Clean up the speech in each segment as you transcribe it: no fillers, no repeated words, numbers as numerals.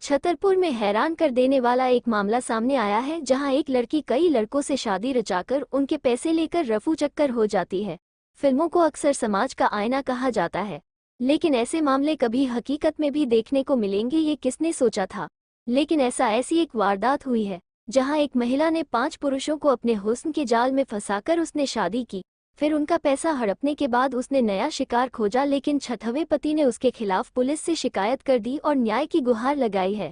छतरपुर में हैरान कर देने वाला एक मामला सामने आया है, जहां एक लड़की कई लड़कों से शादी रचाकर उनके पैसे लेकर रफू चक्कर हो जाती है। फिल्मों को अक्सर समाज का आईना कहा जाता है, लेकिन ऐसे मामले कभी हकीकत में भी देखने को मिलेंगे, ये किसने सोचा था। लेकिन ऐसी एक वारदात हुई है, जहां एक महिला ने 5 पुरुषों को अपने हुस्न के जाल में फंसाकर उसने शादी की। फिर उनका पैसा हड़पने के बाद उसने नया शिकार खोजा, लेकिन छठवें पति ने उसके खिलाफ पुलिस से शिकायत कर दी और न्याय की गुहार लगाई है।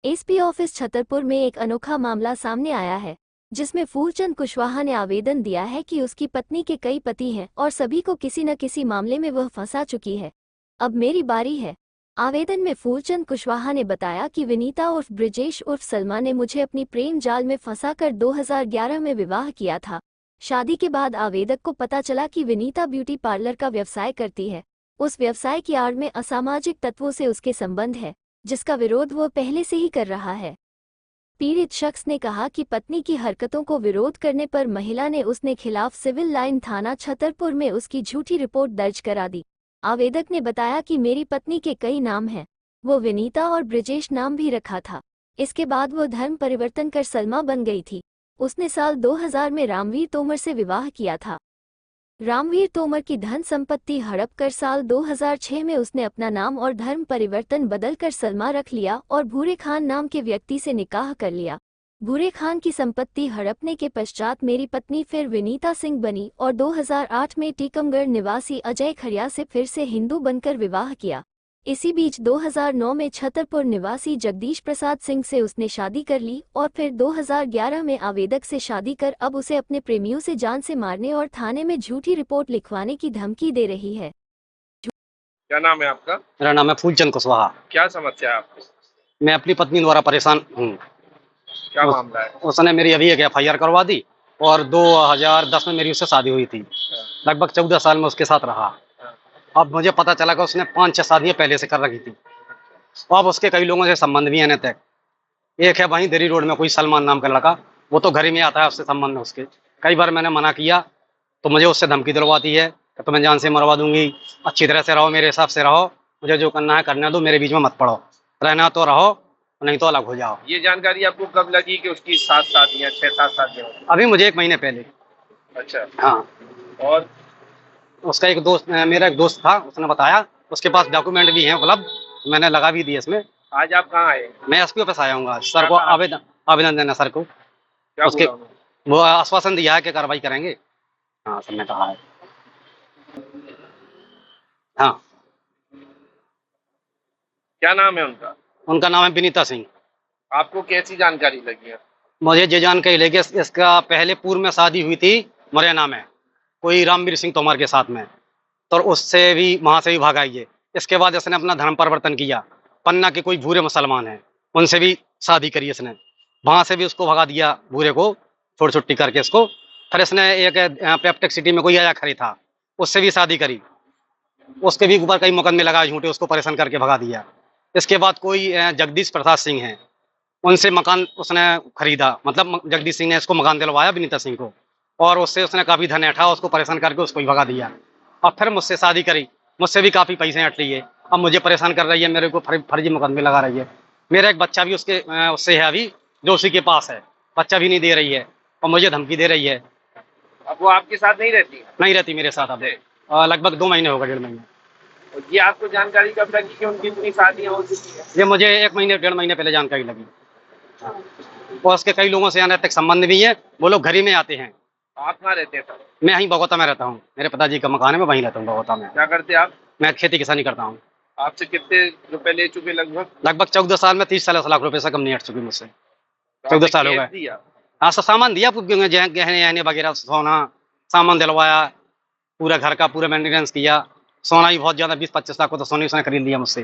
एसपी ऑफिस छतरपुर में एक अनोखा मामला सामने आया है, जिसमें फूलचंद कुशवाहा ने आवेदन दिया है कि उसकी पत्नी के कई पति हैं और सभी को किसी न किसी मामले में वह फंसा चुकी है। अब मेरी बारी है। आवेदन में फूलचंद कुशवाहा ने बताया कि विनीता उर्फ ब्रिजेश उर्फ सलमा ने मुझे अपनी प्रेम जाल में फंसाकर 2011 में विवाह किया था। शादी के बाद आवेदक को पता चला कि विनीता ब्यूटी पार्लर का व्यवसाय करती है। उस व्यवसाय की आड़ में असामाजिक तत्वों से उसके संबंध है, जिसका विरोध वह पहले से ही कर रहा है। पीड़ित शख्स ने कहा कि पत्नी की हरकतों को विरोध करने पर महिला ने उसने खिलाफ सिविल लाइन थाना छतरपुर में उसकी झूठी रिपोर्ट दर्ज करा दी। आवेदक ने बताया कि मेरी पत्नी के कई नाम हैं, वो विनीता और ब्रिजेश नाम भी रखा था। इसके बाद वो धर्म परिवर्तन कर सलमा बन गई थी। उसने साल 2000 में रामवीर तोमर से विवाह किया था। रामवीर तोमर की धन संपत्ति हड़प कर साल 2006 में उसने अपना नाम और धर्म परिवर्तन बदलकर सलमा रख लिया और भूरे खान नाम के व्यक्ति से निकाह कर लिया। भूरे खान की संपत्ति हड़पने के पश्चात मेरी पत्नी फिर विनीता सिंह बनी और 2008 में टीकमगढ़ निवासी अजय खरिया से फिर से हिंदू बनकर विवाह किया। इसी बीच 2009 में छतरपुर निवासी जगदीश प्रसाद सिंह से उसने शादी कर ली और फिर 2011 में आवेदक से शादी कर अब उसे अपने प्रेमियों से जान से मारने और थाने में झूठी रिपोर्ट लिखवाने की धमकी दे रही है। क्या नाम है आपका? मेरा नाम है फूलचंद कुशवाहा। क्या समस्या है आपकी? मैं अपनी पत्नी द्वारा परेशान हूँ। क्या मामला है? उसने मेरी अभी एक FIR करवा दी और 2010 में मेरी उससे शादी हुई थी। लगभग 14 साल में उसके साथ रहा। अब मुझे पता चला कि उसने 5-6 शादियाँ पहले से कर रखी थी। अब उसके कई लोगों से संबंध भी है तक। एक है वहीं देरी रोड में कोई सलमान नाम का लड़का, वो तो घर ही में आता है, उससे संबंध है उसके। कई बार मैंने मना किया तो मुझे उससे धमकी दिलवाती है कि तुम्हें जान से मरवा दूंगी, अच्छी तरह से रहो, मेरे हिसाब से रहो, मुझे जो करना है करने दो, मेरे बीच में मत पड़ो, रहना तो रहो नहीं तो अलग हो जाओ। ये जानकारी आपको कब लगी कि उसकी 7 शादियाँ 6-7 शादियाँ? अभी मुझे 1 महीने पहले। अच्छा। हाँ। और उसका एक दोस्त, मेरा एक दोस्त था, उसने बताया, उसके पास डॉक्यूमेंट भी हैं उपलब्ध, मैंने लगा भी दिए इसमें। आज आप कहाँ आए? मैं SPO ऑफिस आया हूँ आज सर को आवेदन देना सर को। क्या उसके बोला? वो आश्वासन दिया है कि कार्रवाई करेंगे। हाँ सर ने कहा है। हाँ। क्या नाम है उनका? उनका नाम है विनीता सिंह। आपको कैसी जानकारी लगी है? मुझे ये जानकारी लगी, इसका पहले पूर्व में शादी हुई थी मुरैना में कोई रामवीर सिंह तोमर के साथ में, तो उससे भी वहाँ से भी भागा ये। इसके बाद इसने अपना धर्म परिवर्तन किया, पन्ना के कोई भूरे मुसलमान हैं, उनसे भी शादी करी इसने, वहाँ से भी उसको भगा दिया, भूरे को छोड़ छुट्टी करके इसको। फिर इसने एक पेप्टेक सिटी में कोई आया खरी था, उससे भी शादी करी, उसके भी ऊपर कई मुकदमे लगाए झूठे, उसको परेशान करके भगा दिया। इसके बाद कोई जगदीश प्रसाद सिंह हैं, उनसे मकान उसने खरीदा, मतलब जगदीश सिंह ने इसको मकान दिलवाया विनीता सिंह को, और उससे उसने काफ़ी धन ऐठा, उसको परेशान करके उसको ही भगा दिया। अब फिर मुझसे शादी करी, मुझसे भी काफ़ी पैसे ऐंठ रही है, अब मुझे परेशान कर रही है, मेरे को फर्जी मुकदमे लगा रही है। मेरा एक बच्चा भी उससे है अभी, जो उसी के पास है, बच्चा भी नहीं दे रही है और मुझे धमकी दे रही है। अब वो आपके साथ नहीं रहती? नहीं रहती मेरे साथ अब, लगभग 2 महीने हो गए, 1.5 महीने। और ये आपको जानकारी कब लगी कि उनकी इतनी शादियाँ हो चुकी हैं? ये मुझे 1 महीने 1.5 महीने पहले जानकारी लगी। और उसके कई लोगों से अनैतिक संबंध भी है, वो लोग घर ही में आते हैं। आप कहाँ रहते हैं सर? मैं यहीं बगौता में रहता हूँ, मेरे पिताजी का मकान है, मैं वहीं रहता हूँ बगौता में। क्या करते आप? मैं खेती किसानी करता हूँ। आपसे कितने रुपए ले चुके लगभग? लगभग 14 साल में 30-40 लाख रुपए से कम नहीं हट चुकी मुझसे। 14 साल हो गए। हाँ सर, सामान दिया, गहने वगैरह, सोना सामान दिलवाया, पूरा घर का पूरा मेंटेनेंस किया। सोना भी बहुत ज़्यादा 20-25 लाख को तो सोना उसने खरीद लिया मुझसे।